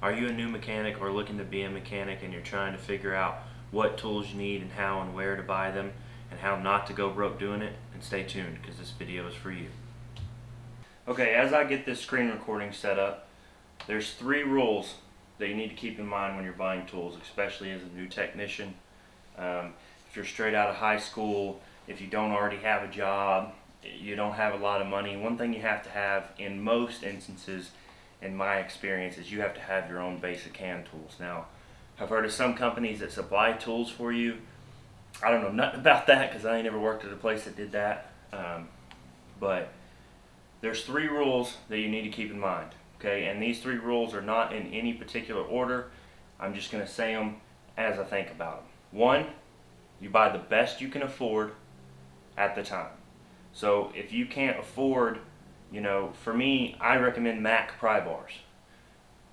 Are you a new mechanic or looking to be a mechanic and you're trying to figure out what tools you need and how and where to buy them and how not to go broke doing it? And stay tuned because this video is for you. Okay, as I get this screen recording set up, there's 3 rules that you need to keep in mind when you're buying tools, especially as a new technician. If you're straight out of high school, if you don't already have a job, you don't have a lot of money, one thing you have to have in most instances, in my experience, is you have to have your own basic hand tools. Now, I've heard of some companies that supply tools for you. I don't know nothing about that because I ain't never worked at a place that did that. But there's 3 rules that you need to keep in mind. Okay, and these 3 rules are not in any particular order. I'm just going to say them as I think about them. 1, you buy the best you can afford at the time. So if you can't afford, for me, I recommend Mac pry bars.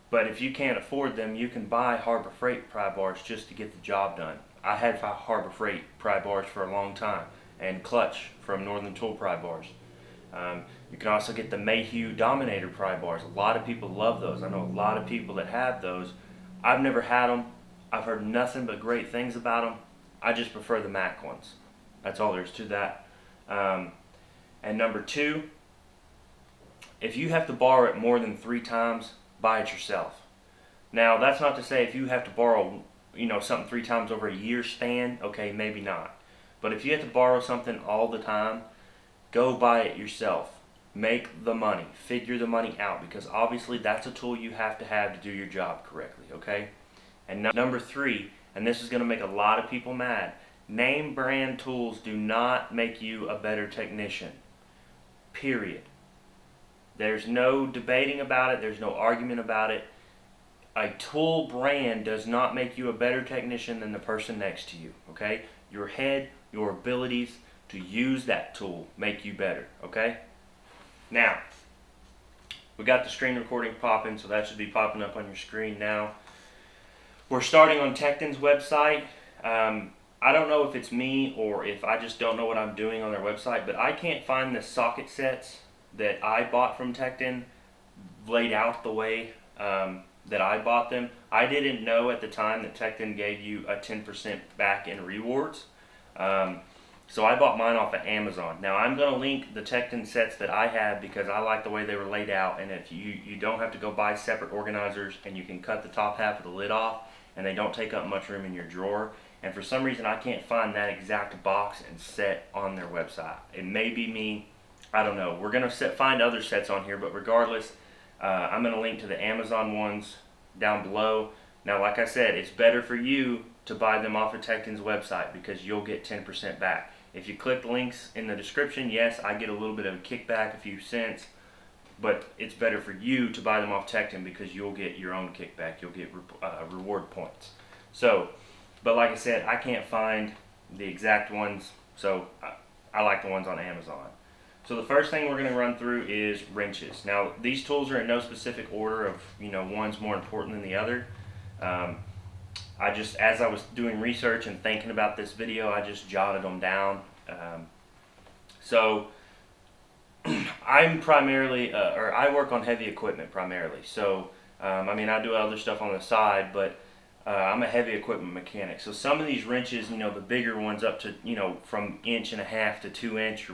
But if you can't afford them, you can buy Harbor Freight pry bars just to get the job done. I had Harbor Freight pry bars for a long time, and Clutch from Northern Tool pry bars. You can also get the Mayhew Dominator pry bars. A lot of people love those. I know a lot of people that have those. I've never had them. I've heard nothing but great things about them. I just prefer the Mac ones. That's all there is to that. And number 2, if you have to borrow it more than 3 times, buy it yourself. Now, that's not to say if you have to borrow, something 3 times over a year span, okay, maybe not. But if you have to borrow something all the time, go buy it yourself. Make the money. Figure the money out, because obviously that's a tool you have to do your job correctly, okay? And number 3, and this is going to make a lot of people mad, name brand tools do not make you a better technician. Period. There's no debating about it. There's no argument about it. A tool brand does not make you a better technician than the person next to you, okay? Your head, your abilities to use that tool make you better, okay? Now, we got the screen recording popping, so that should be popping up on your screen now. We're starting on Tecton's website. I don't know if it's me or if I just don't know what I'm doing on their website, but I can't find the socket sets that I bought from Tecton laid out the way that I bought them. I didn't know at the time that Tecton gave you a 10% back in rewards. So I bought mine off of Amazon. Now I'm going to link the Tecton sets that I have because I like the way they were laid out, and if you don't have to go buy separate organizers, and you can cut the top half of the lid off, and they don't take up much room in your drawer. And for some reason I can't find that exact box and set on their website. It may be me. I don't know. We're going to find other sets on here, but regardless, I'm going to link to the Amazon ones down below. Now, like I said, it's better for you to buy them off of Tecton's website because you'll get 10% back. If you click the links in the description, yes, I get a little bit of a kickback, a few cents, but it's better for you to buy them off Tecton because you'll get your own kickback. You'll get reward points. So, but like I said, I can't find the exact ones, so I like the ones on Amazon. So the first thing we're going to run through is wrenches. Now, these tools are in no specific order of, one's more important than the other. As I was doing research and thinking about this video, I just jotted them down. So I'm primarily, I work on heavy equipment primarily. So, I do other stuff on the side, but I'm a heavy equipment mechanic. So some of these wrenches, the bigger ones up to, from 1.5 to 2 inch,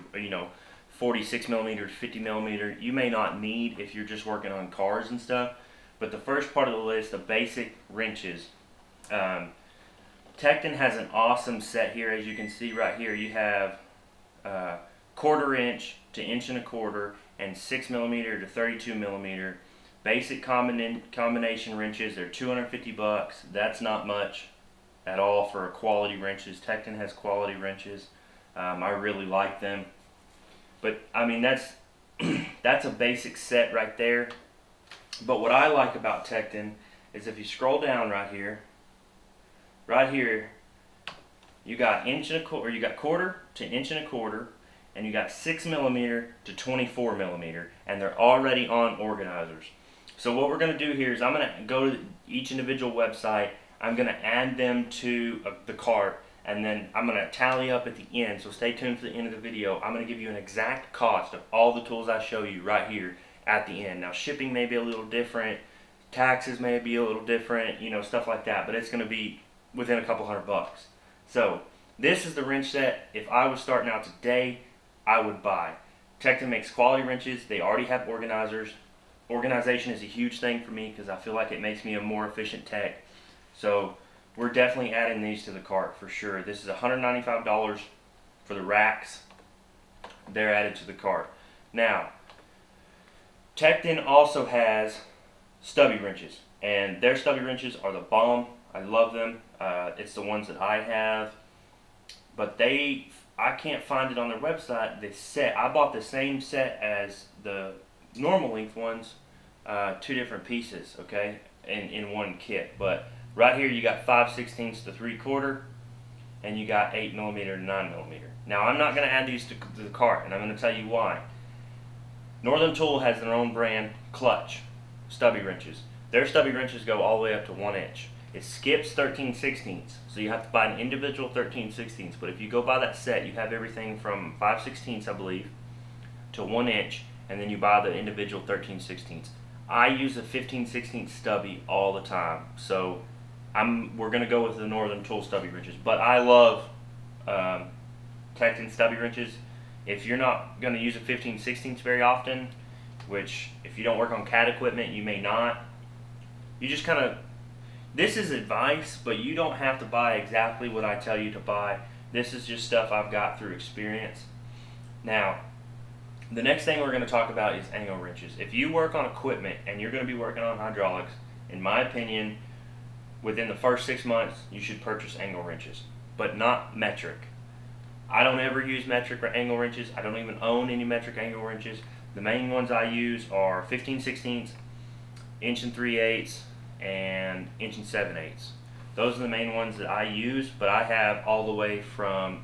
46 millimeters, 50 millimeter, you may not need if you're just working on cars and stuff. But the first part of the list, the basic wrenches, Tecton has an awesome set here. As you can see right here, you have 1/4 inch to 1.25 inch and 6 millimeter to 32 millimeter basic combination wrenches. They're $250. That's not much at all for quality wrenches. Tecton has quality wrenches. I really like them. But that's a basic set right there. But what I like about Tecton is if you scroll down right here, you got 1/4 to 1.25 inch, and you got 6 millimeter to 24 millimeter, and they're already on organizers. So what we're going to do here is I'm going to go to each individual website. I'm going to add them to the cart, and then I'm going to tally up at the end. So stay tuned for the end of the video. I'm going to give you an exact cost of all the tools I show you right here at the end. Now, shipping may be a little different. taxes may be a little different, stuff like that, but it's going to be within a couple $100. So this is the wrench set. If I was starting out today, I would buy. Tecton makes quality wrenches. They already have organizers. Organization is a huge thing for me because I feel like it makes me a more efficient tech. So we're definitely adding these to the cart for sure. This is $195 for the racks. They're added to the cart. Now, Tecton also has stubby wrenches, and their stubby wrenches are the bomb. I love them. It's the ones that I have, but I can't find it on their website. The set, I bought the same set as the normal length ones, 2 different pieces, okay, in one kit. But right here you got 5/16 to 3/4, and you got 8mm to 9mm. Now I'm not going to add these to the cart, and I'm going to tell you why. Northern Tool has their own brand clutch stubby wrenches. Their stubby wrenches go all the way up to 1 inch. It skips 13/16, so you have to buy an individual 13/16. But if you go buy that set, you have everything from 5/16, I believe, to 1 inch, and then you buy the individual 13/16. I use a 15/16 stubby all the time, so we're gonna go with the Northern Tool stubby wrenches. But I love Tecton stubby wrenches. If you're not gonna use a 15/16 very often, which if you don't work on CAD equipment, you may not. You just kind of, this is advice, but you don't have to buy exactly what I tell you to buy. This is just stuff I've got through experience. Now, the next thing we're going to talk about is angle wrenches. If you work on equipment and you're going to be working on hydraulics, in my opinion, within the first 6 months, you should purchase angle wrenches, but not metric. I don't ever use metric angle wrenches. I don't even own any metric angle wrenches. The main ones I use are 15/16, 1 3/8, and 1 7/8. Those are the main ones that I use, but I have all the way from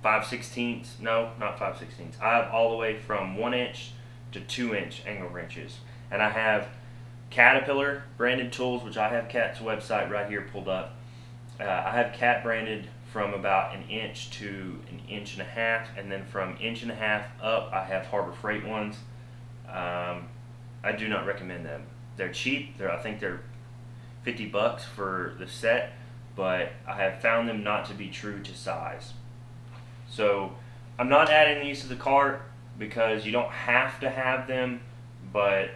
5/16, no, not 5/16. I have all the way from 1 inch to 2 inch angle wrenches. And I have Caterpillar branded tools, which I have Cat's website right here pulled up. I have Cat branded from about 1 inch to 1.5 inches, and then from 1.5 inches up, I have Harbor Freight ones. I do not recommend them. They're cheap. I think they're $50 for the set, but I have found them not to be true to size. So I'm not adding these to the cart because you don't have to have them, but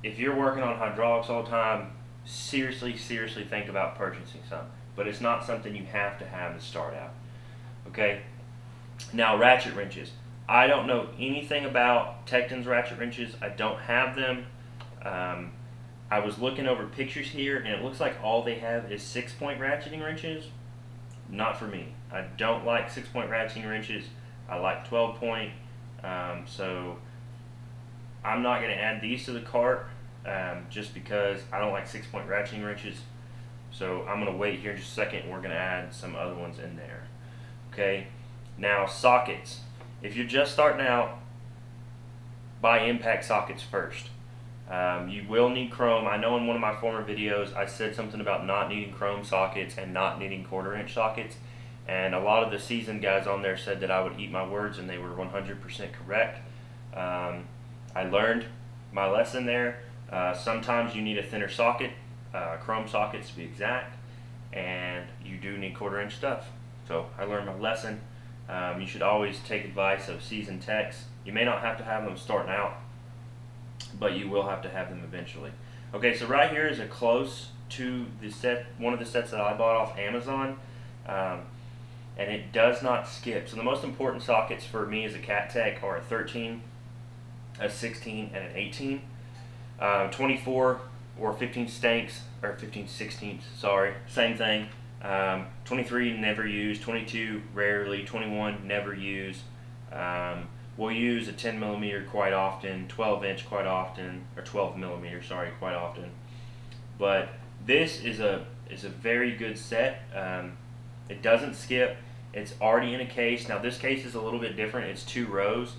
if you're working on hydraulics all the time, seriously think about purchasing some. But it's not something you have to have to start out. Okay? Now, ratchet wrenches. I don't know anything about Tecton's ratchet wrenches. I don't have them. I was looking over pictures here, and it looks like all they have is 6-point ratcheting wrenches. Not for me. I don't like 6-point ratcheting wrenches. I like 12-point. So I'm not going to add these to the cart just because I don't like 6-point ratcheting wrenches. So I'm going to wait here just a second, and we're going to add some other ones in there. Okay. Now, sockets. If you're just starting out, buy impact sockets first. You will need chrome. I know in one of my former videos I said something about not needing chrome sockets and not needing 1/4 inch sockets, and a lot of the seasoned guys on there said that I would eat my words, and they were 100% correct. I learned my lesson there. Sometimes you need a thinner socket, chrome sockets to be exact, and you do need 1/4 inch stuff. So I learned my lesson. You should always take advice of seasoned techs. You may not have to have them starting out, but you will have to have them eventually. Okay, so right here is a close to the set, one of the sets that I bought off Amazon, and it does not skip. So the most important sockets for me as a Cat Tech are a 13, a 16, and an 18. 24 or 15 stanks, or 15/16, sorry, same thing. 23 never use, 22 rarely, 21 never use. We'll use a 10mm quite often, 12 inch quite often, or 12mm, sorry, quite often. But this is a very good set. It doesn't skip. It's already in a case. Now this case is a little bit different. It's 2 rows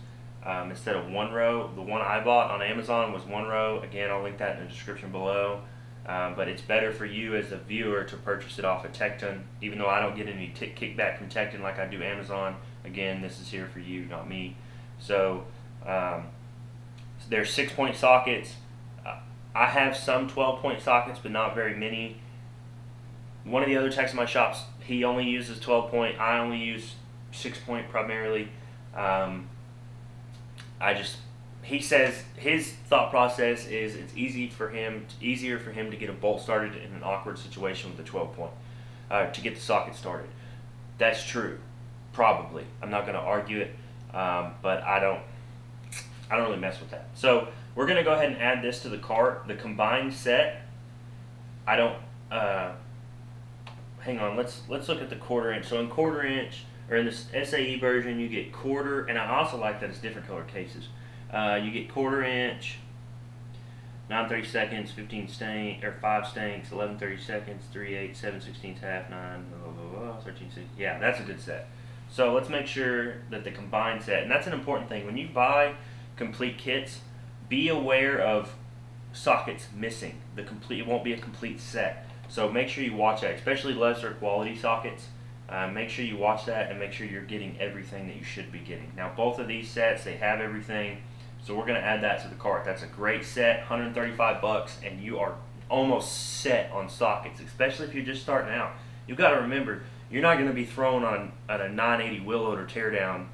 instead of 1 row. The one I bought on Amazon was 1 row. Again, I'll link that in the description below. But it's better for you as a viewer to purchase it off of Tecton, even though I don't get any kickback from Tecton like I do Amazon. Again, this is here for you, not me. So there's 6-point sockets. I have some 12-point sockets, but not very many. One of the other techs in my shops, he only uses 12-point. I only use 6-point primarily. He says his thought process is it's easier for him to get a bolt started in an awkward situation with a 12-point, to get the socket started. That's true, probably. I'm not going to argue it, but I don't really mess with that. So we're going to go ahead and add this to the cart. The combined set, I don't. Hang on, let's look at the 1/4 inch. So in 1/4 inch, or in this SAE version, you get 1/4, and I also like that it's different color cases. You get 1/4 inch, 9/30 seconds, 15 stank, or 5 stanks, 11/30 seconds, 3/8, 7/16 half, 9, 13, 6. Yeah, that's a good set. So let's make sure that the combined set, and that's an important thing. When you buy complete kits, be aware of sockets missing. It won't be a complete set. So make sure you watch that, especially lesser quality sockets. Make sure you watch that and make sure you're getting everything that you should be getting. Now both of these sets, they have everything. So we're going to add that to the cart. That's a great set, $135, and you are almost set on sockets, especially if you're just starting out. You've got to remember, you're not going to be thrown on a 980 wheel loader teardown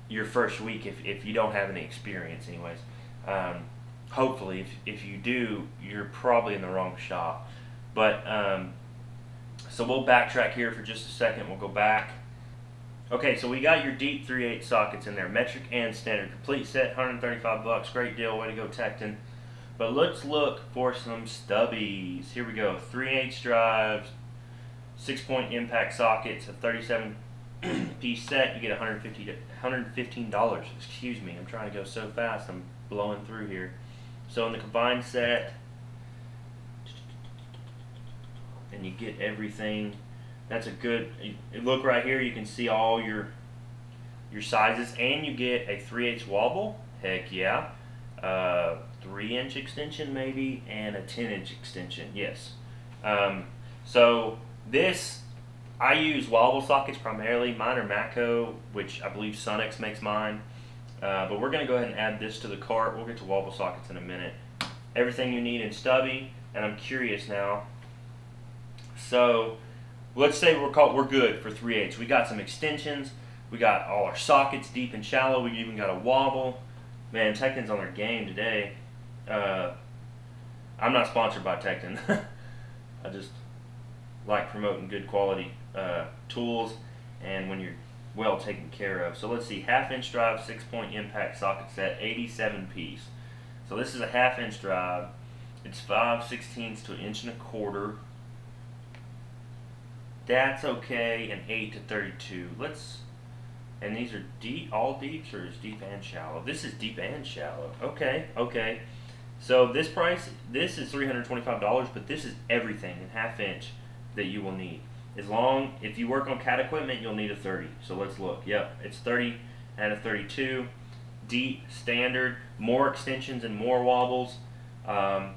your first week if you don't have any experience anyways. Hopefully, if you do, you're probably in the wrong shop. But so we'll backtrack here for just a second. We'll go back. Okay, so we got your deep 3/8 sockets in there, metric and standard, complete set, $135. Great deal, way to go, Tecton. But let's look for some stubbies. Here we go, 3/8 drives, 6-point impact sockets, a 37 piece set. You get $115. Excuse me, I'm trying to go so fast, I'm blowing through here. So in the combined set, and you get everything. That's a good. Look right here. You can see all your sizes, and you get a 3/8 wobble. Heck yeah. 3-inch extension maybe, and a 10-inch extension. Yes. So this, I use wobble sockets primarily. Mine are Matco, which I believe Sonex makes mine. But we're going to go ahead and add this to the cart. We'll get to wobble sockets in a minute. Everything you need in stubby, and I'm curious now. So let's say we're good for 3/8. We got some extensions. We got all our sockets deep and shallow. We even got a wobble. Man, Tecton's on their game today. I'm not sponsored by Tecton. I just like promoting good quality tools and when you're well taken care of. So let's see, 1/2-inch drive, 6-point impact socket set, 87 piece. So this is a 1/2-inch drive. It's 5/16 to 1.25 inches. That's okay, and 8 to 32. And these are deep, all deeps, or is deep and shallow? This is deep and shallow. Okay. So this is $325, but this is everything in 1/2 inch that you will need. If you work on cat equipment, you'll need a 30. So let's look. Yep, it's 30 and a 32. Deep, standard, more extensions and more wobbles. I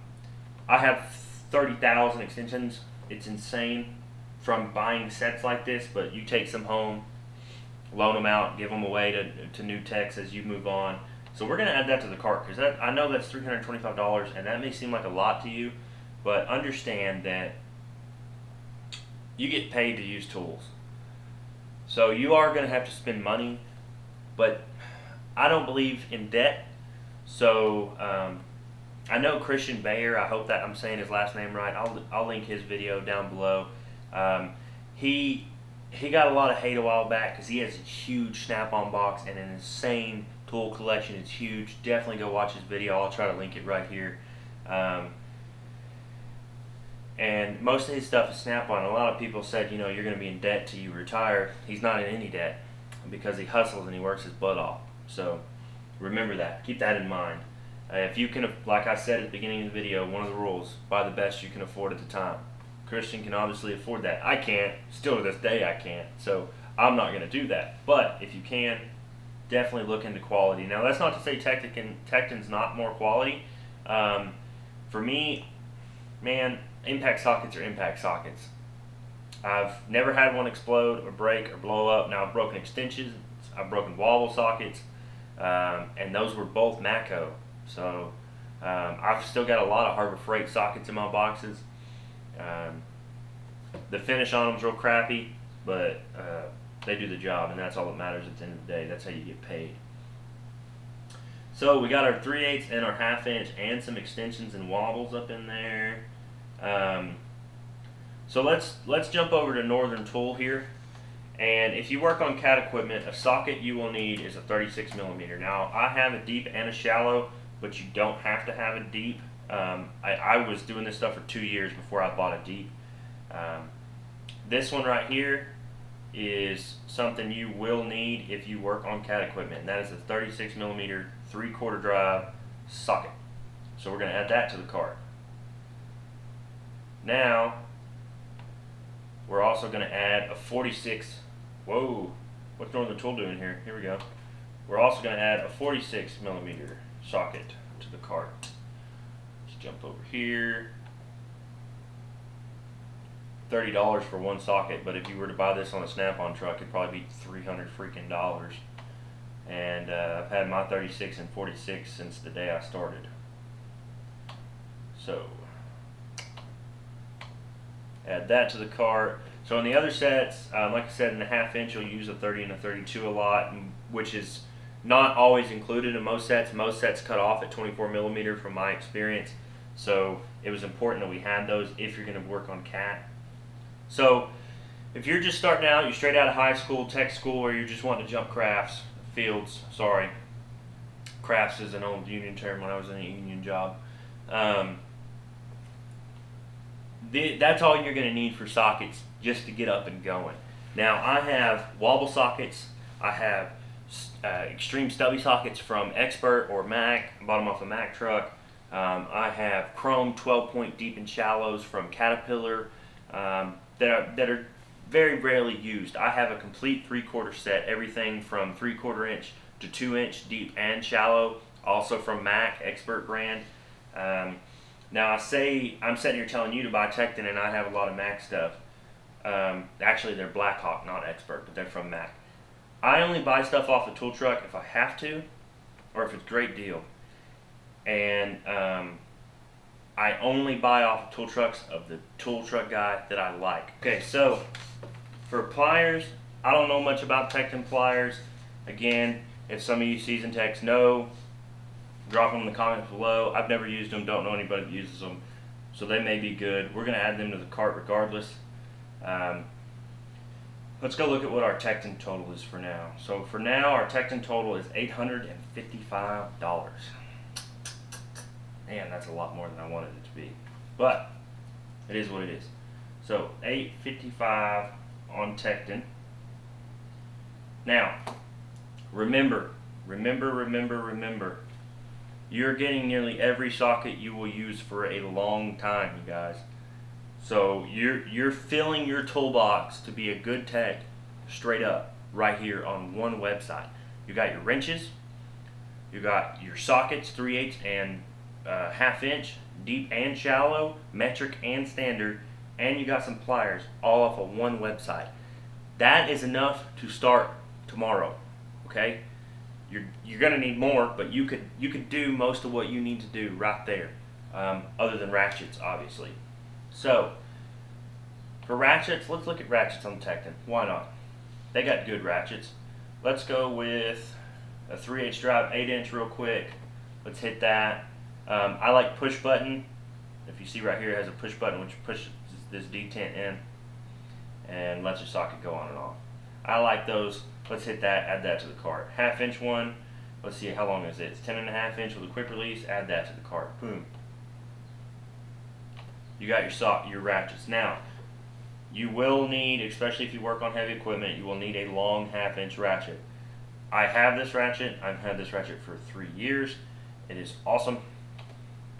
have 30,000 extensions. It's insane from buying sets like this, but you take some home, loan them out, give them away to new techs as you move on. So we're going to add that to the cart because I know that's $325, and that may seem like a lot to you, but understand that you get paid to use tools. So you are going to have to spend money, but I don't believe in debt. So I know Christian Bayer, I hope that I'm saying his last name right. I'll link his video down below. He got a lot of hate a while back because he has a huge snap-on box and an insane tool collection. It's huge. Definitely go watch his video. I'll try to link it right here. And most of his stuff is snap-on. A lot of people said, you're going to be in debt till you retire. He's not in any debt because he hustles and he works his butt off. So remember that. Keep that in mind. If you can, like I said at the beginning of the video, one of the rules, buy the best you can afford at the time. Christian can obviously afford that. I can't. Still to this day I can't. So I'm not going to do that. But if you can, definitely look into quality. Now that's not to say Tecton's not more quality. For me, man, impact sockets are impact sockets. I've never had one explode or break or blow up. Now I've broken extensions. I've broken wobble sockets. And those were both Matco. So I've still got a lot of Harbor Freight sockets in my boxes. The finish on them's real crappy, but they do the job, and that's all that matters at the end of the day. That's how you get paid. So we got our 3/8 and our 1/2 inch and some extensions and wobbles up in there. So let's jump over to Northern Tool here. And if you work on CAT equipment, a socket you will need is a 36 millimeter. Now I have a deep and a shallow, but you don't have to have a deep. I was doing this stuff for 2 years before I bought a deep. This one right here is something you will need if you work on CAT equipment, and that is a 36 millimeter 3/4 drive socket. So we're going to add that to the cart. Now we're also going to add a 46. Whoa, what's Northern Tool doing here? Here we go. We're also going to add a 46 millimeter socket to the cart. Let's jump over here. $30 for one socket, but if you were to buy this on a Snap-on truck, it'd probably be $300 freaking dollars. And I've had my 36 and 46 since the day I started. So add that to the cart. So in the other sets, like I said, in the 1/2 inch you'll use a 30 and a 32 a lot, which is not always included in most sets. Most sets cut off at 24 millimeter from my experience. So it was important that we had those if you're going to work on CAT. So if you're just starting out, you're straight out of high school, tech school, or you're just wanting to jump fields, sorry. Crafts is an old union term when I was in a union job. That's all you're going to need for sockets just to get up and going. Now I have wobble sockets, I have extreme stubby sockets from Expert or Mac, I bought them off a Mac truck. I have chrome 12-point deep and shallows from Caterpillar that are very rarely used. I have a complete 3/4 set, everything from 3/4 inch to 2 inch deep and shallow, also from Mac, Expert brand. Now I'm sitting here telling you to buy Tecton, and I have a lot of Mac stuff. Actually they're Blackhawk, not Expert, but they're from Mac. I only buy stuff off the tool truck if I have to, or if it's a great deal. And I only buy off tool trucks of the tool truck guy that I like. Okay, so for pliers, I don't know much about Tecton pliers. Again, if some of you seasoned techs know, drop them in the comments below. I've never used them, don't know anybody that uses them, so they may be good. We're going to add them to the cart regardless. Let's go look at what our Tecton total is for now. So for now, our Tecton total is $855. Man, that's a lot more than I wanted it to be, but it is what it is. So $855 on Tecton. Now, remember, you're getting nearly every socket you will use for a long time, you guys. So you're filling your toolbox to be a good tech straight up right here on one website. You got your wrenches, you got your sockets, 3/8 and 1/2 inch, deep and shallow, metric and standard, and you got some pliers all off of one website. That is enough to start tomorrow. Okay, you're gonna need more, but you could do most of what you need to do right there, other than ratchets, obviously. So for ratchets, let's look at ratchets on Tecton. Why not? They got good ratchets. Let's go with a 3/8 drive 8 inch real quick. Let's hit that. I like push button. If you see right here, it has a push button which pushes this detent in and lets your socket go on and off. I like those. Let's hit that, add that to the cart. 1/2 inch one, let's see how long is it. It's 10.5 inch with a quick release, add that to the cart. Boom. You got your ratchets. Now, you will need, especially if you work on heavy equipment, you will need a long 1/2 inch ratchet. I have this ratchet. I've had this ratchet for 3 years. It is awesome.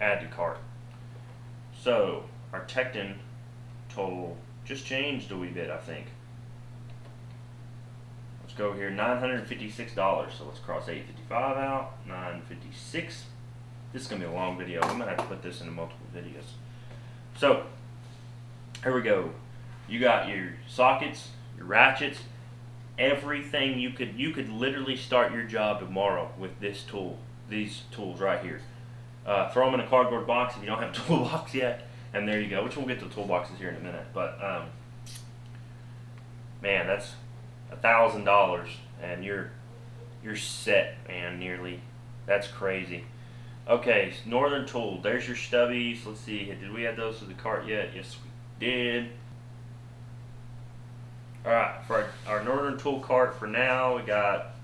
Add to cart. So our Tecton total just changed a wee bit, I think. Let's go here, $956. So let's cross 855 out, 956. This is gonna be a long video. We might have to put this into multiple videos. So here we go. You got your sockets, your ratchets, everything. You could literally start your job tomorrow with this tool, these tools right here. Throw them in a cardboard box if you don't have a toolbox yet, and there you go. Which we'll get to toolboxes here in a minute. But man, that's $1,000, and you're set, man. Nearly. That's crazy. Okay, Northern Tool. There's your stubbies. Let's see. Did we add those to the cart yet? Yes, we did. All right, for our Northern Tool cart for now, we got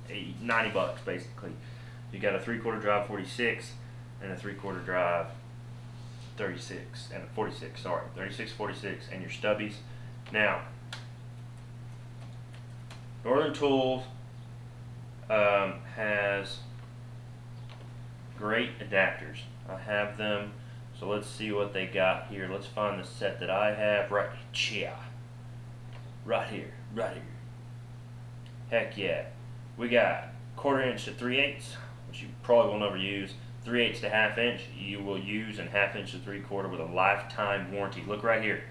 $90 basically. You got a 3/4 drive 46 and a 3/4 drive 36 and a 46. Sorry, 36, 46, and your stubbies. Now, Northern Tools has great adapters. I have them, so let's see what they got here. Let's find the set that I have right here. Right here. Heck yeah. We got 1/4 inch to 3/8, which you probably will never use. 3/8 to 1/2 inch you will use, and 1/2 inch to 3/4 with a lifetime warranty. Look right here.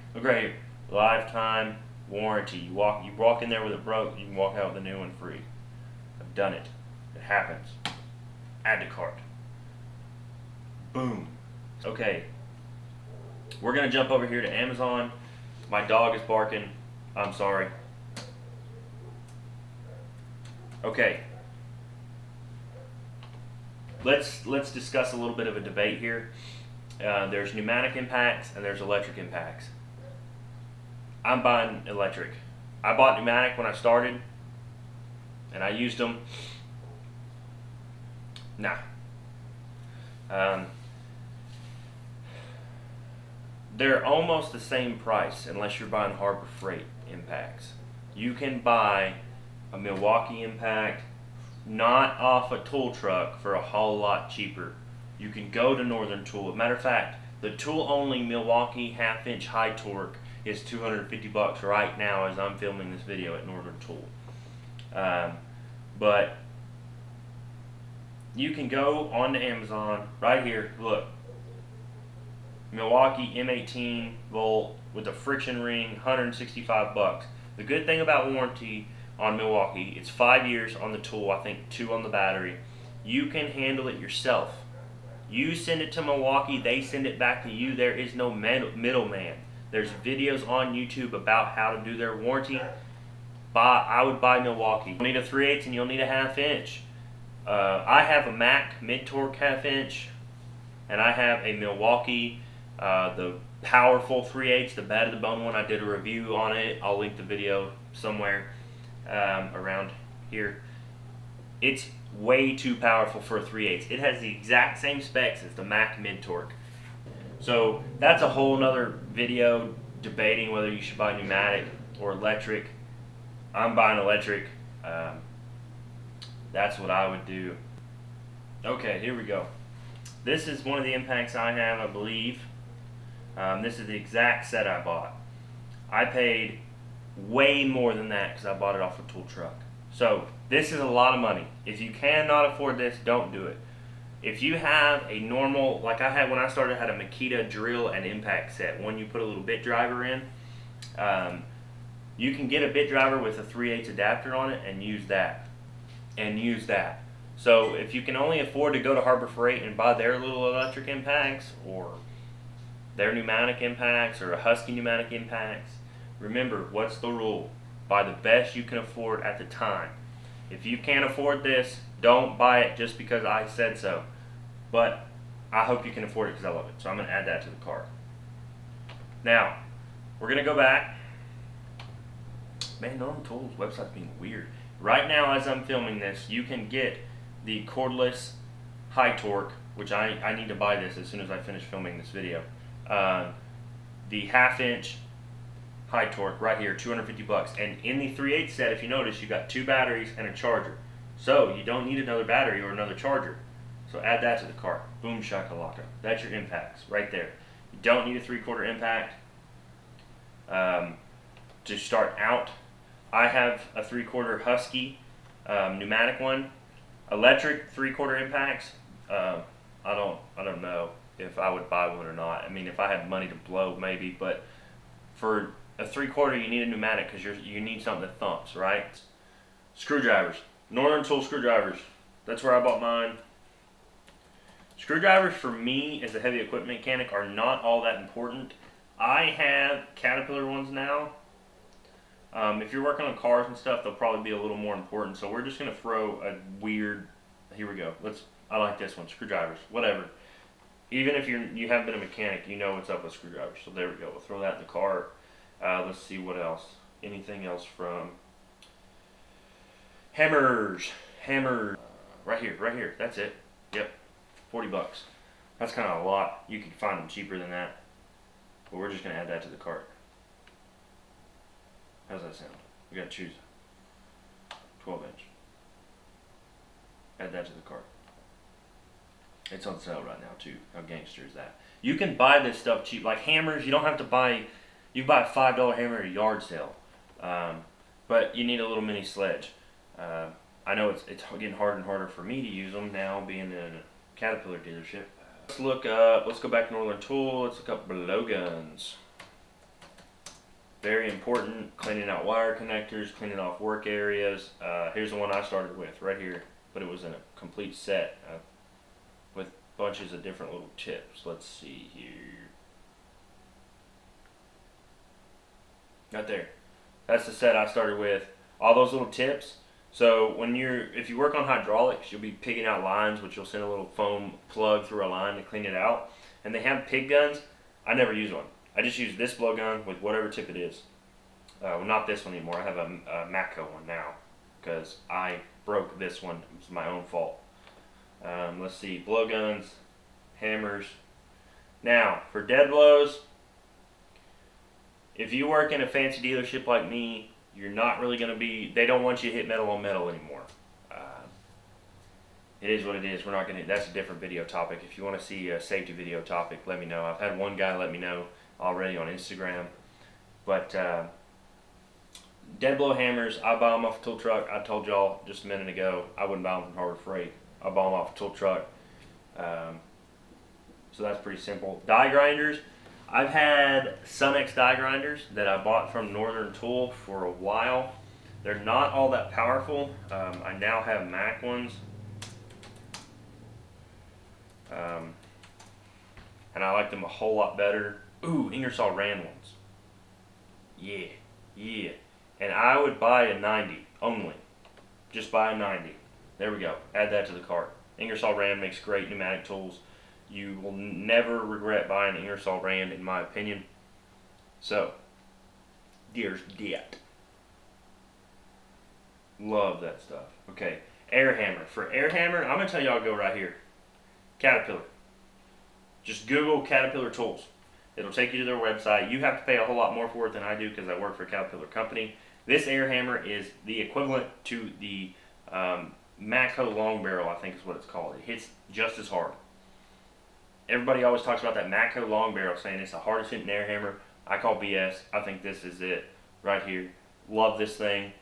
Lifetime warranty. You walk in there with it broke, you can walk out with a new one free. I've done it. It happens. Add to cart. Boom. Okay. We're gonna jump over here to Amazon. My dog is barking. I'm sorry. Okay. Let's discuss a little bit of a debate here. There's pneumatic impacts and there's electric impacts. I'm buying electric. I bought pneumatic when I started, and I used them. Nah. They're almost the same price unless you're buying Harbor Freight impacts. You can buy a Milwaukee impact not off a tool truck for a whole lot cheaper. You can go to Northern Tool. As a matter of fact, the tool only Milwaukee 1/2 inch high torque is $250 right now as I'm filming this video at Northern Tool. But you can go on to Amazon right here. Look, Milwaukee M18 volt with a friction ring, $165. The good thing about warranty on Milwaukee, it's 5 years on the tool, I think 2 on the battery. You can handle it yourself. You send it to Milwaukee, they send it back to you. There is no middleman. There's videos on YouTube about how to do their warranty. I would buy Milwaukee. You'll need a 3/8 and you'll need a 1/2 inch. I have a Mac mid-torque 1/2 inch, and I have a Milwaukee, the powerful 3/8, the bad of the bone one. I did a review on it. I'll link the video somewhere around here. It's way too powerful for a 3/8. It has the exact same specs as the Mac mid-torque. So that's a whole nother video debating whether you should buy pneumatic or electric. I'm buying electric. That's what I would do. Okay, here we go. This is one of the impacts I have, I believe. This is the exact set I bought. I paid way more than that because I bought it off a tool truck. So this is a lot of money. If you cannot afford this, don't do it. If you have a normal, like I had when I started, I had a Makita drill and impact set. One you put a little bit driver in. You can get a bit driver with a 3/8 adapter on it and use that. So if you can only afford to go to Harbor Freight and buy their little electric impacts or their pneumatic impacts or a Husky pneumatic impacts, remember, what's the rule? Buy the best you can afford at the time. If you can't afford this, don't buy it just because I said so. But I hope you can afford it because I love it. So I'm going to add that to the cart. Now, we're going to go back. Man, Northern Tools website's being weird. Right now, as I'm filming this, you can get the cordless high torque, which I need to buy this as soon as I finish filming this video. The 1/2 inch high torque right here, $250. And in the 3/8 set, if you notice, you got 2 batteries and a charger. So you don't need another battery or another charger. So add that to the cart. Boom shakalaka. That's your impacts right there. You don't need a 3/4 impact to start out. I have a 3/4 Husky pneumatic one. Electric 3/4 impacts. I don't know if I would buy one or not. I mean, if I had money to blow, maybe. But for a 3/4, you need a pneumatic because you need something that thumps, right? Screwdrivers. Northern Tool screwdrivers. That's where I bought mine. Screwdrivers for me as a heavy equipment mechanic are not all that important. I have Caterpillar ones now. If you're working on cars and stuff, they'll probably be a little more important. So we're just gonna throw a weird. Here we go. I like this one. Screwdrivers, whatever. Even if you haven't been a mechanic, you know what's up with screwdrivers. So there we go. We'll throw that in the cart. Let's see what else. Anything else from hammers? Hammers. Right here. That's it. Yep. $40. That's kind of a lot. You can find them cheaper than that. But we're just gonna add that to the cart. How's that sound? We gotta choose 12-inch. Add that to the cart. It's on sale right now too. How gangster is that? You can buy this stuff cheap, like hammers. You don't have to buy. You buy a $5 hammer at a yard sale, but you need a little mini sledge. I know it's getting harder and harder for me to use them now, being in a Caterpillar dealership. Let's look up. Let's go back to Northern Tool. Let's look up blowguns. Very important. Cleaning out wire connectors, cleaning off work areas. Here's the one I started with right here, but it was in a complete set. With bunches of different little tips. Let's see here. Right there. That's the set I started with. All those little tips. So if you work on hydraulics, you'll be picking out lines, which you'll send a little foam plug through a line to clean it out. And they have pig guns. I never use one. I just use this blowgun with whatever tip it is. Well, not this one anymore. I have a Matco one now because I broke this one. It was my own fault. Let's see, blowguns, hammers. Now, for dead blows, if you work in a fancy dealership like me, you're not really going to be, they don't want you to hit metal on metal anymore. It is what it is. We're not going to, that's a different video topic. If you want to see a safety video topic, let me know. I've had one guy let me know already on Instagram. But dead blow hammers, I buy them off a tool truck. I told y'all just a minute ago, I wouldn't buy them from Harbor Freight. I bought them off a tool truck. So that's pretty simple. Die grinders. I've had Sunex die grinders that I bought from Northern Tool for a while. They're not all that powerful. I now have Mac ones. And I like them a whole lot better. Ooh, Ingersoll Rand ones. Yeah. And I would buy a 90 only. Just buy a 90. There we go. Add that to the cart. Ingersoll Rand makes great pneumatic tools. You will never regret buying Ingersoll Rand, in my opinion. So, there's that. Love that stuff. Okay, air hammer. For air hammer, I'm going to tell y'all to go right here. Caterpillar. Just Google Caterpillar tools. It'll take you to their website. You have to pay a whole lot more for it than I do because I work for a Caterpillar company. This air hammer is the equivalent to the Matco long barrel, I think is what it's called. It hits just as hard. Everybody always talks about that Matco long barrel, saying it's the hardest hitting air hammer. I call BS. I think this is it right here. Love this thing.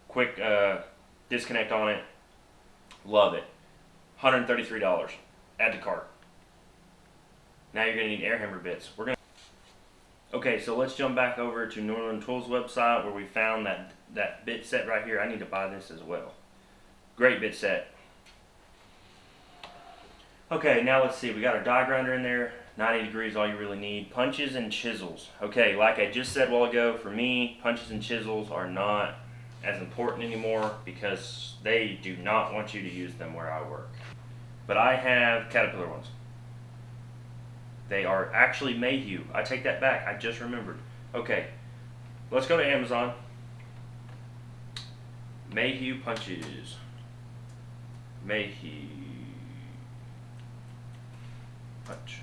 Quick disconnect on it. Love it. $133. Add to cart. Now you're going to need air hammer bits. Okay, so let's jump back over to Northern Tools website where we found that bit set right here. I need to buy this as well. Great bit set. Okay, now let's see. We got our die grinder in there. 90 degrees, all you really need. Punches and chisels. Okay, like I just said a while ago, for me, punches and chisels are not as important anymore because they do not want you to use them where I work. But I have Caterpillar ones. They are actually Mayhew. I take that back. I just remembered. Okay, let's go to Amazon. Mayhew punches. Mayhew punch.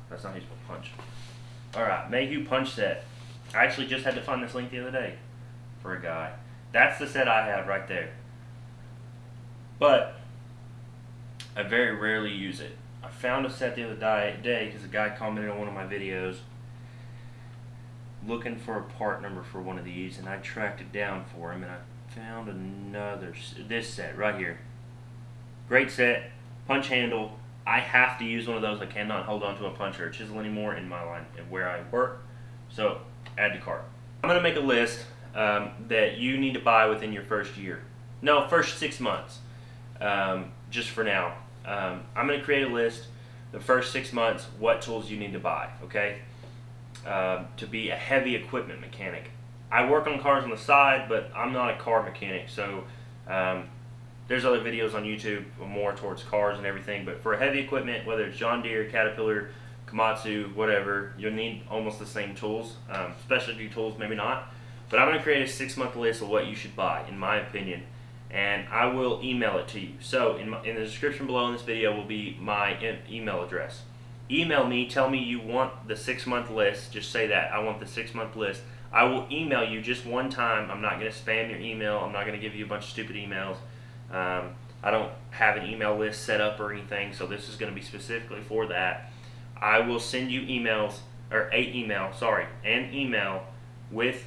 That's not how you spell punch. Alright, Mayhew punch set. I actually just had to find this link the other day for a guy. That's the set I have right there. But I very rarely use it. I found a set the other day because a guy commented on one of my videos looking for a part number for one of these, and I tracked it down for him, and I found this set right here. Great set, punch handle. I have to use one of those. I cannot hold on to a punch or a chisel anymore in my line and where I work. So add to cart. I'm going to make a list that you need to buy within your first year. No, first 6 months. just for now. I'm going to create a list the first 6 months what tools you need to buy, okay? To be a heavy equipment mechanic. I work on cars on the side, but I'm not a car mechanic, so there's other videos on YouTube more towards cars and everything, but for heavy equipment, whether it's John Deere, Caterpillar, Komatsu, whatever, you'll need almost the same tools. Specialty tools, maybe not. But I'm going to create a 6-month list of what you should buy, in my opinion, and I will email it to you. So in the description below in this video will be my email address. Email me, tell me you want the 6-month list, just say that, I want the 6-month list. I will email you just one time. I'm not going to spam your email. I'm not going to give you a bunch of stupid emails. I don't have an email list set up or anything, so this is going to be specifically for that. I will send you emails, or an email with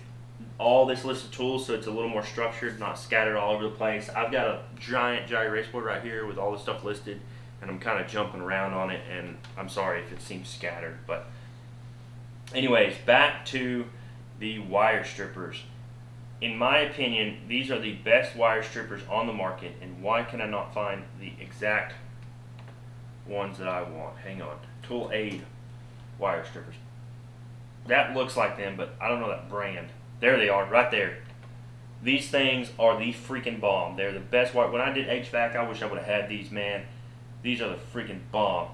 all this list of tools, so it's a little more structured, not scattered all over the place. I've got a giant erase board right here with all this stuff listed, and I'm kind of jumping around on it, and I'm sorry if it seems scattered. But anyways, back to the wire strippers. In my opinion, these are the best wire strippers on the market, and why can I not find the exact ones that I want? Hang on. Tool Aid wire strippers. That looks like them, but I don't know that brand. There they are, right there. These things are the freaking bomb. They're the best wire. When I did HVAC, I wish I would have had these, man. These are the freaking bomb.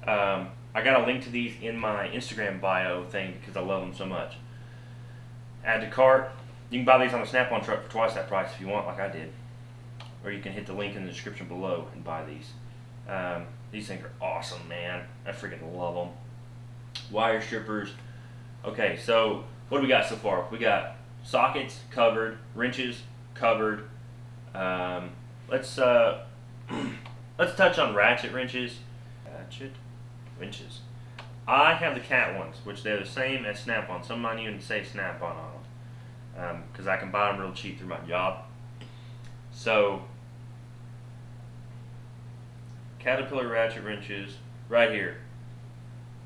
I got a link to these in my Instagram bio thing because I love them so much. Add to cart. You can buy these on a Snap-on truck for twice that price if you want, like I did. Or you can hit the link in the description below and buy these. These things are awesome, man. I freaking love them. Wire strippers. Okay, so what do we got so far? We got sockets covered, wrenches covered. Let's touch on ratchet wrenches. Ratchet wrenches. I have the cat ones, which they're the same as Snap-on. Some might even say Snap-on on them, because I can buy them real cheap through my job. So Caterpillar ratchet wrenches right here.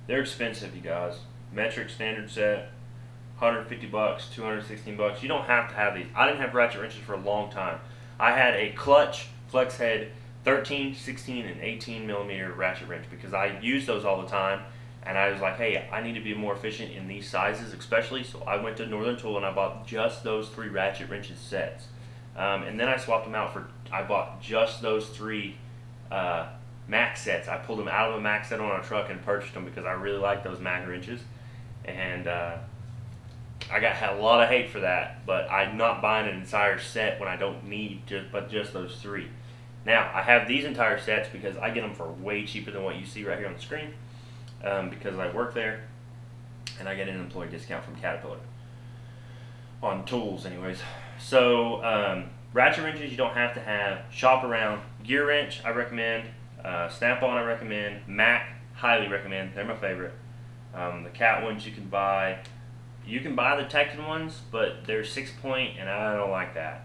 They're expensive, you guys. Metric standard set, 150 bucks, 216 bucks. You don't have to have these. I didn't have ratchet wrenches for a long time. I had a clutch flex head 13, 16, and 18 millimeter ratchet wrench because I use those all the time, and I was like, hey, I need to be more efficient in these sizes especially, so I went to Northern Tool and I bought just those 3 ratchet wrenches sets. And then I swapped them out I bought just those 3 Mac sets. I pulled them out of a Mac set on a truck and purchased them because I really like those Mac wrenches. And I had a lot of hate for that, but I'm not buying an entire set when I don't need just those 3. Now, I have these entire sets because I get them for way cheaper than what you see right here on the screen, because I work there and I get an employee discount from Caterpillar on tools anyways. So ratchet wrenches you don't have to have. Shop around. Gear wrench I recommend. Snap-on I recommend. Mac highly recommend. They're my favorite. The cat ones you can buy. You can buy the Tecton ones, but they're 6-point, and I don't like that.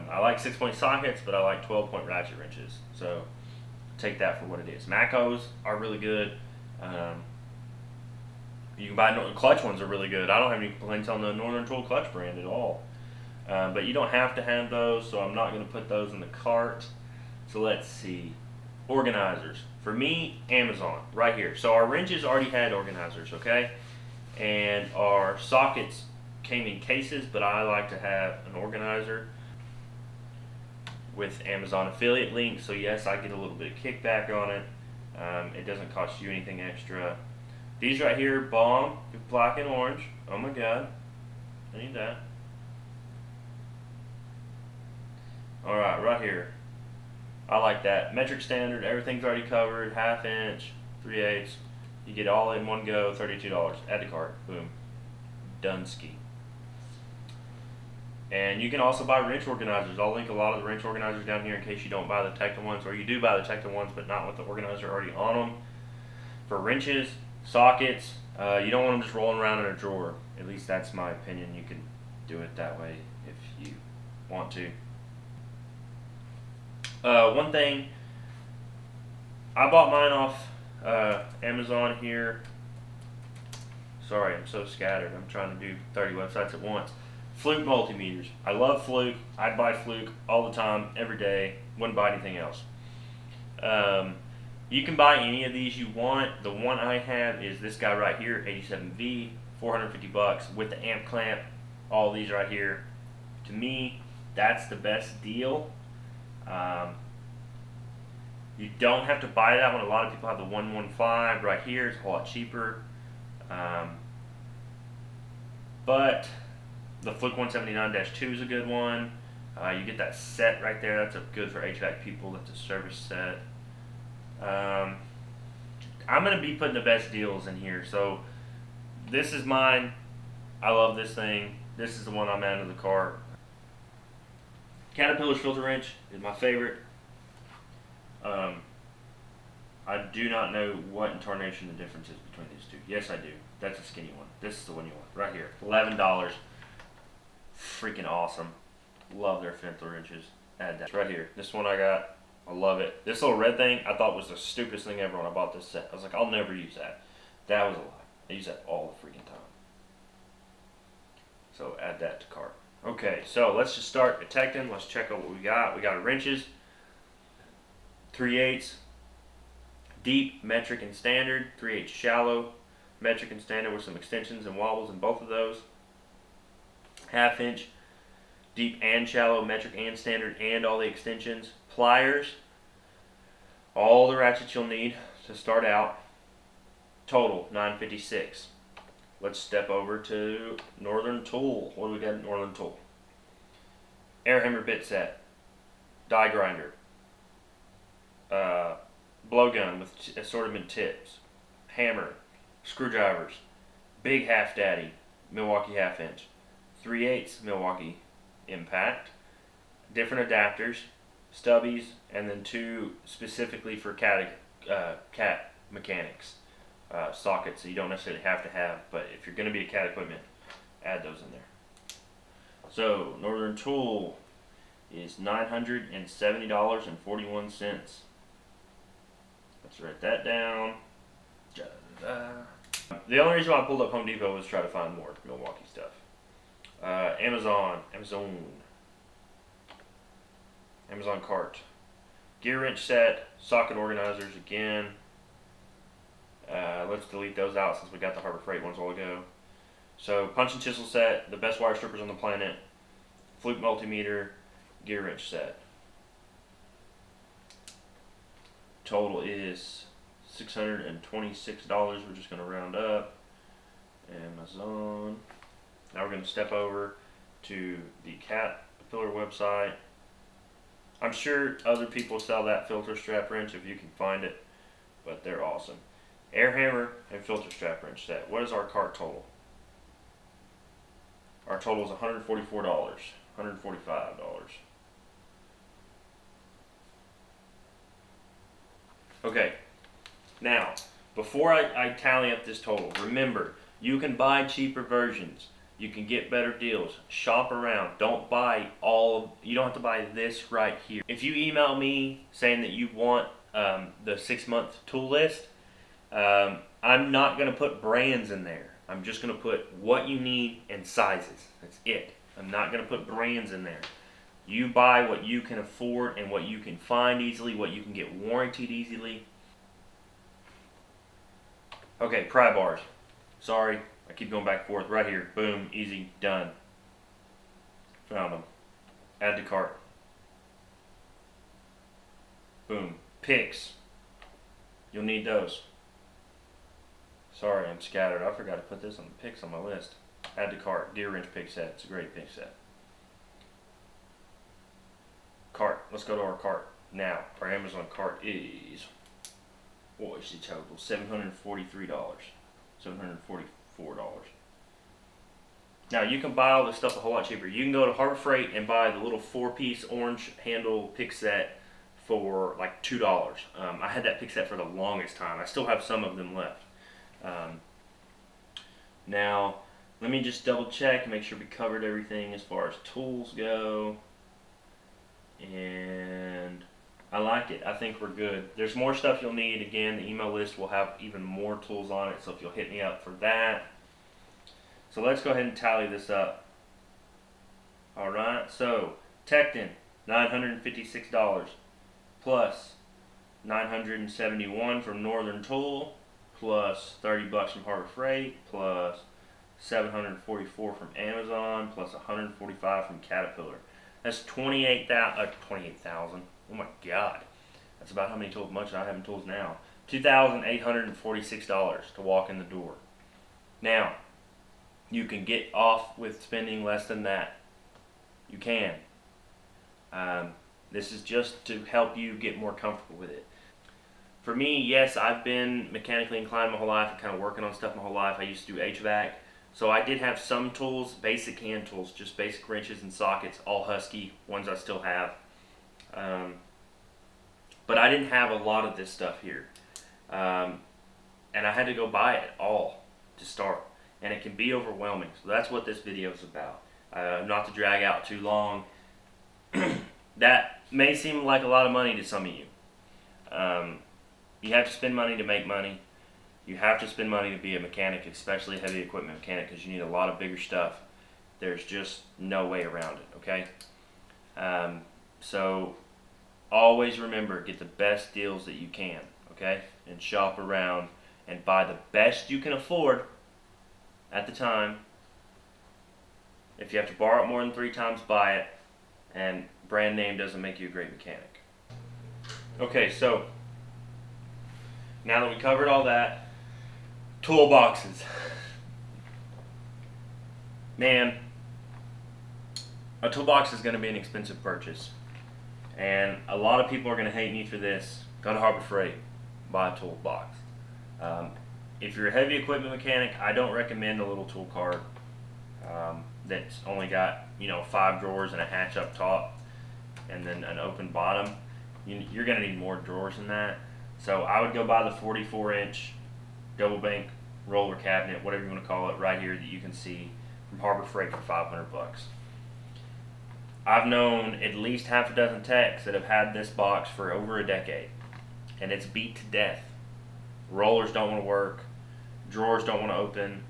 I like 6-point sockets, but I like 12-point ratchet wrenches. So take that for what it is. Macos are really good. You can buy clutch ones are really good. I don't have any complaints on the Northern Tool clutch brand at all. But you don't have to have those, so I'm not going to put those in the cart. So let's see. Organizers. For me, Amazon, right here. So our wrenches already had organizers, okay? And our sockets came in cases, but I like to have an organizer with Amazon affiliate link. So yes, I get a little bit of kickback on it. It doesn't cost you anything extra. These right here, bomb, black and orange. Oh my god, I need that. Alright, right here. I like that. Metric standard, everything's already covered, 1/2 inch, 3/8. You get all in one go, $32. Add to cart, boom. Dunsky. And you can also buy wrench organizers. I'll link a lot of the wrench organizers down here in case you don't buy the Tecton ones, or you do buy the Tecton ones but not with the organizer already on them. For wrenches, sockets, you don't want them just rolling around in a drawer. At least that's my opinion. You can do it that way if you want to. One thing, I bought mine off Amazon here. Sorry, I'm so scattered. I'm trying to do 30 websites at once. Fluke multimeters. I love Fluke. I'd buy Fluke all the time, every day. Wouldn't buy anything else. You can buy any of these you want. The one I have is this guy right here, 87V, 450 bucks with the amp clamp. All these right here. To me, that's the best deal. You don't have to buy that one. A lot of people have the 115 right here. It's a lot cheaper. But the Flick 179-2 is a good one. You get that set right there. That's good for HVAC people. That's a service set. I'm going to be putting the best deals in here. So this is mine. I love this thing. This is the one I'm adding to the cart. Caterpillar's filter wrench is my favorite. I do not know what in tarnation the difference is between these two. Yes, I do. That's a skinny one. This is the one you want. Right here. $11. Freaking awesome. Love their filter wrenches. Add that. Right here. This one I got. I love it. This little red thing I thought was the stupidest thing ever when I bought this set. I was like, I'll never use that. That was a lie. I use that all the freaking time. So add that to cart. Okay, so let's just start detecting. Let's check out what we got. We got our wrenches. 3/8 deep, metric, and standard. 3/8 shallow, metric and standard with some extensions and wobbles in both of those. 1/2 inch deep and shallow, metric and standard, and all the extensions. Pliers, all the ratchets you'll need to start out. Total $956. Let's step over to Northern Tool. What do we got at Northern Tool? Air hammer bit set, die grinder, blowgun with assortment tips, hammer, screwdrivers, big half daddy, Milwaukee 1/2 inch, 3/8 Milwaukee impact, different adapters, stubbies, and then 2 specifically for cat mechanics. Sockets that you don't necessarily have to have, but if you're going to be a cat equipment, add those in there. So Northern Tool is $970.41. Let's write that down. The only reason why I pulled up Home Depot was to try to find more Milwaukee stuff. Amazon cart, gear wrench set, socket organizers again. Let's delete those out since we got the Harbor Freight ones a while ago. So punch and chisel set, the best wire strippers on the planet, Fluke multimeter, gear wrench set. Total is $626. We're just going to round up. Amazon. Now we're going to step over to the Caterpillar website. I'm sure other people sell that filter strap wrench if you can find it, but they're awesome. Air hammer and filter strap wrench set. What is our cart total? Our total is $144, $145. Okay, now, before I tally up this total, remember, you can buy cheaper versions. You can get better deals. Shop around. Don't buy you don't have to buy this right here. If you email me saying that you want the 6-month tool list, I'm not going to put brands in there. I'm just going to put what you need and sizes. That's it. I'm not going to put brands in there. You buy what you can afford and what you can find easily, what you can get warranted easily. Okay, pry bars. Sorry, I keep going back and forth. Right here. Boom, easy, done. Found them. Add to cart. Boom. Picks. You'll need those. Sorry, I'm scattered. I forgot to put this on the picks on my list. Add to cart. Gear wrench pick set. It's a great pick set. Cart. Let's go to our cart. Now, our Amazon cart is, what is the total? $743. $744. Now, you can buy all this stuff a whole lot cheaper. You can go to Harbor Freight and buy the little 4-piece orange handle pick set for like $2. I had that pick set for the longest time. I still have some of them left. Now, let me just double check and make sure we covered everything as far as tools go. And I like it. I think we're good. There's more stuff you'll need. Again, the email list will have even more tools on it, so if you'll hit me up for that. So let's go ahead and tally this up. Alright, so Tecton, $956 plus $971 from Northern Tool, plus $30 from Harbor Freight, plus $744 from Amazon, plus $145 from Caterpillar. That's 28,000. Oh my God, that's about how many tools much I have in tools now. $2,846 to walk in the door. Now, you can get off with spending less than that. You can. This is just to help you get more comfortable with it. For me, yes, I've been mechanically inclined my whole life and kind of working on stuff my whole life. I used to do HVAC. So I did have some tools, basic hand tools, just basic wrenches and sockets, all Husky, ones I still have. But I didn't have a lot of this stuff here. And I had to go buy it all to start. And it can be overwhelming. So that's what this video is about. Not to drag out too long. That may seem like a lot of money to some of you. You have to spend money to make money. You have to spend money to be a mechanic, especially a heavy equipment mechanic, because you need a lot of bigger stuff. There's just no way around it, okay? So always remember, get the best deals that you can, okay? And shop around and buy the best you can afford at the time. If you have to borrow it more than 3 times, buy it. And brand name doesn't make you a great mechanic. Okay, so now that we covered all that, toolboxes. Man, a toolbox is going to be an expensive purchase. And a lot of people are going to hate me for this. Go to Harbor Freight, buy a toolbox. If you're a heavy equipment mechanic, I don't recommend a little tool cart that's only got 5 drawers and a hatch up top and then an open bottom. You're going to need more drawers than that. So I would go buy the 44-inch double bank roller cabinet, whatever you want to call it, right here that you can see from Harbor Freight for $500. I've known at least half a dozen techs that have had this box for over a decade, and it's beat to death. Rollers don't want to work, drawers don't want to open,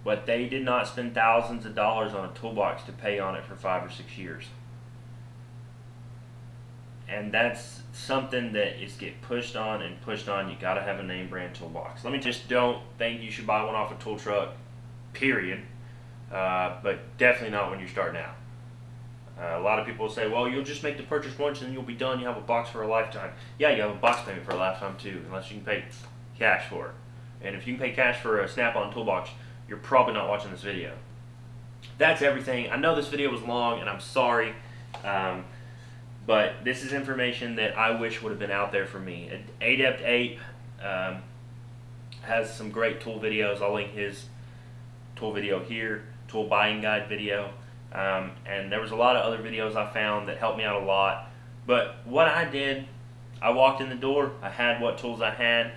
but they did not spend thousands of dollars on a toolbox to pay on it for 5 or 6 years. And that's something that is get pushed on and pushed on. You gotta have a name brand toolbox. Let me just don't think you should buy one off a tool truck, period. But definitely not when you're starting out. A lot of people say, well, you'll just make the purchase once and you'll be done. You have a box for a lifetime. Yeah, you have a box payment for a lifetime too, unless you can pay cash for it. And if you can pay cash for a Snap-on toolbox, you're probably not watching this video. That's everything. I know this video was long and I'm sorry. But this is information that I wish would have been out there for me. Adept Ape has some great tool videos. I'll link his tool video here, tool buying guide video. And there was a lot of other videos I found that helped me out a lot. But what I did, I walked in the door, I had what tools I had,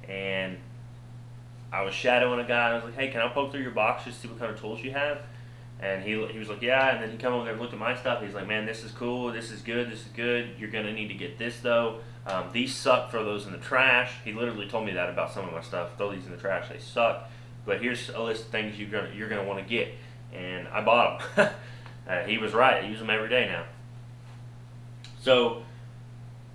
and I was shadowing a guy, and I was like, hey, can I poke through your box just to see what kind of tools you have? And he was like, yeah, and then he come over there and looked at my stuff. He's like, man, this is cool, this is good, you're going to need to get this, though. These suck, throw those in the trash. He literally told me that about some of my stuff. Throw these in the trash, they suck. But here's a list of things you're going to want to get. And I bought them. He was right. I use them every day now. So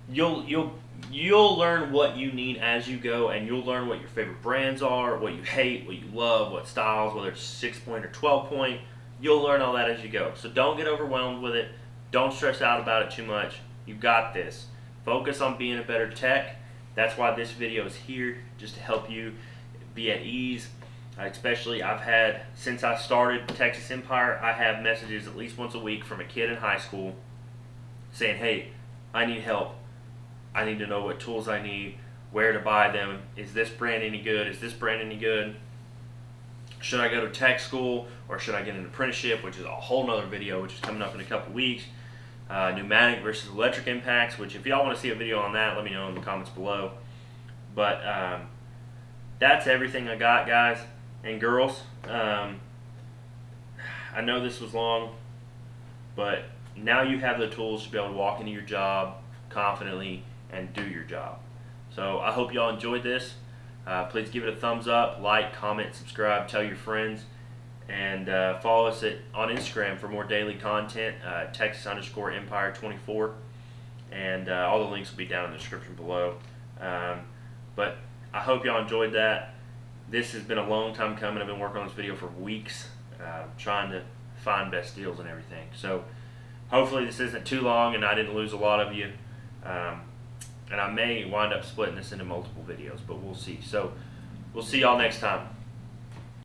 you'll learn what you need as you go, and you'll learn what your favorite brands are, what you hate, what you love, what styles, whether it's 6-point or 12-point. You'll learn all that as you go. So don't get overwhelmed with it. Don't stress out about it too much. You got this. Focus on being a better tech. That's why this video is here, just to help you be at ease. Especially, I've had, since I started Texas Empire, I have messages at least once a week from a kid in high school saying, hey, I need help. I need to know what tools I need, where to buy them. Is this brand any good? Is this brand any good? Should I go to tech school, or should I get an apprenticeship, which is a whole nother video, which is coming up in a couple weeks. Pneumatic versus electric impacts, which if y'all want to see a video on that, let me know in the comments below. But that's everything I got, guys and girls. I know this was long, but now you have the tools to be able to walk into your job confidently and do your job. So I hope y'all enjoyed this. Please give it a thumbs up, like, comment, subscribe, tell your friends, and follow us on Instagram for more daily content, Texas_Empire24. and all the links will be down in the description below. But I hope y'all enjoyed that. This has been a long time coming. I've been working on this video for weeks, trying to find best deals and everything. So hopefully this isn't too long and I didn't lose a lot of you. And I may wind up splitting this into multiple videos, but we'll see. So we'll see y'all next time.